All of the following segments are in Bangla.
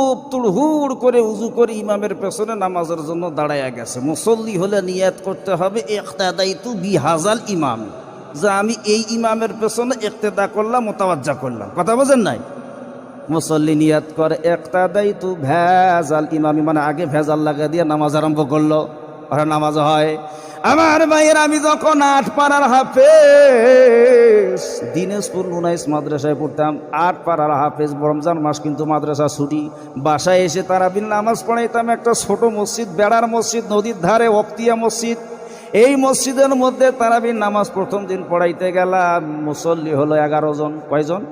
খুব তুড়হুড় করে উজু করে ইমামের পেছনে নামাজের জন্য দাঁড়াইয়া গেছে। মুসল্লি হলে নিয়াত করতে হবে ইক্তাদাইতু বিহাজাল ইমাম, যে আমি এই ইমামের পেছনে ইক্তেদা করলাম, মুতাওয়াজ্জা করলাম। কথা বোঝেন নাই? মুসল্লি নিয়াত করে ইক্তাদাইতু ভেজাল ইমামি, মানে আগে ভেজাল লাগা দিয়ে নামাজ আরম্ভ করলো, আর নামাজ হয়। আমার ভাইয়ের, আমি যখন 8 পাড়ার হাফেজ, দিনাজপুর নুনাইশ মাদ্রাসায় পড়তাম। 8 পাড়ার হাফেজ, রমজান মাস কিন্তু মাদ্রাসা ছুটি। বাসায় এসে তারাবির নামাজ পড়াইতাম। একটা ছোট মসজিদ, বেড়ার মসজিদ, নদীর ধারে, ওক্তিয়া মসজিদ। এই মসজিদের মধ্যে তারাবির নামাজ প্রথম দিন পড়াইতে গেলাম, মুসল্লি হলো 11 জন। কয়জন?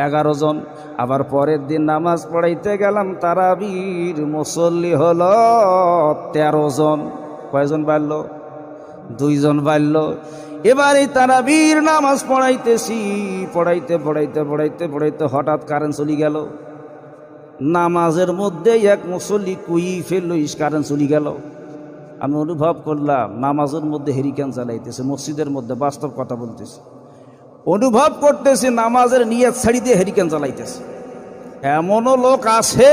11 জন। আবার পরের দিন নামাজ পড়াইতে গেলাম, তারাবির মুসল্লি হলো 13 জন। কয়জন বাড়লো? 2 জন বাড়লো। এবার এই তারাবির নামাজ পড়াইতেছি, পড়াইতে পড়াইতে পড়াইতে পড়াইতে হঠাৎ কারেন্ট চলে গেল। নামাজের মধ্যে এক মুসল্লি কুই ফেললো, কারেন্ট চলে গেল। আমি অনুভব করলাম নামাজের মধ্যে হেরিকেন চালাইতেছে, মসজিদের মধ্যে, বাস্তব কথা বলতেছি। অনুভব করতেছি নামাজের নিয়ত ছাড়ি দিয়ে হেরিকেন চালাইতেছে। এমনও লোক আছে,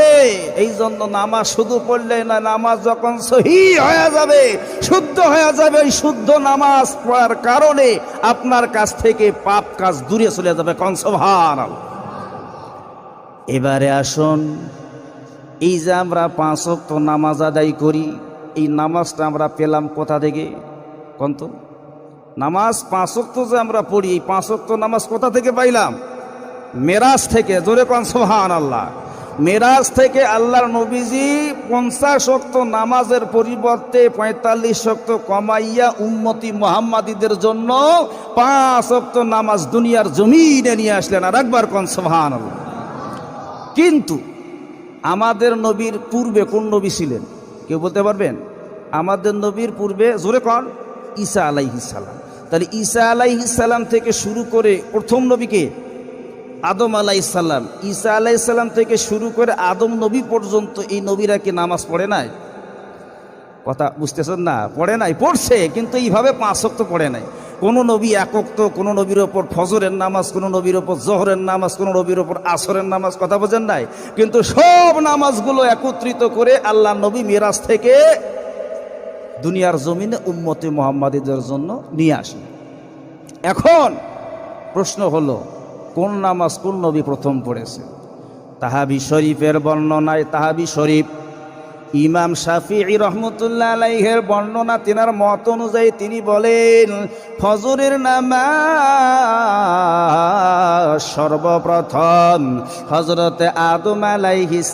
এই জন্য নামাজ শুধু পড়লে না, নামাজ যখন সহি হয়ে যাবে, শুদ্ধ হয়ে যাবে, এই শুদ্ধ নামাজ পড়ার কারণে আপনার কাছ থেকে পাপ কাজ দূরে চলে যাবে। কোন সুবহানাল্লাহ। এবারে আসুন, এই যে আমরা 5 ওয়াক্ত নামাজ আদায় করি, এই নামাজটা আমরা পেলাম কোথা থেকে? কোন তো নামাজ 5 ওয়াক্ত যে আমরা পড়ি, এই 5 ওয়াক্ত নামাজ কোথা থেকে পাইলাম? মেরাজ থেকে। জোরে কোন সুবহানাল্লাহ। মেরাজ থেকে আল্লাহর নবীজি 50 ওয়াক্ত নামাজের পরিবর্তে 45 ওয়াক্ত কমাইয়া উম্মতি মুহাম্মাদীদের জন্য 5 ওয়াক্ত নামাজ দুনিয়ার জমিনে নিয়ে আসলেন। আর একবার কোন সুবহানাল্লাহ। কিন্তু আমাদের নবীর পূর্বে কোন নবী ছিলেন? কেউ বলতে পারবেন? আমাদের নবীর পূর্বে, জোরে কোন, ঈসা আলাইহিস সালাম। তাহলে ঈসা আলাইহিস সালাম থেকে শুরু করে প্রথম নবীকে আদম আলাইহিস সালাম, ঈসা আলাইহিস সালাম থেকে শুরু করে আদম নবী পর্যন্ত এই নবীরা কি নামাজ পড়ে নাই? কথা বুঝতেছেন না? পড়ে নাই, পড়ছে, কিন্তু এইভাবে 5 ওয়াক্ত পড়ে নাই। কোনো নবী 1 ওয়াক্ত, কোনো নবীর ওপর ফজরের নামাজ, কোনো নবীর ওপর জোহরের নামাজ, কোনো নবীর ওপর আসরের নামাজ। কথা বোঝেন নাই? কিন্তু সব নামাজগুলো একত্রিত করে আল্লাহ নবী মিরাজ থেকে দুনিয়ার জমিনে উম্মতে মুহাম্মাদীদের জন্য নিয়ে আসেন। এখন প্রশ্ন হলো, কোন নামাজ কোন নবী প্রথম পড়েছে? তাহাবি শরীফের বর্ণনায়, তাহাবি শরীফ ইমাম শাফিঈ রহমতুল্লাহ আলাইহির বর্ণনা, তিনার মত অনুযায়ী তিনি বলেন, ফজরের নামাজ সর্বপ্রথম হযরতে আদম আলাইহিস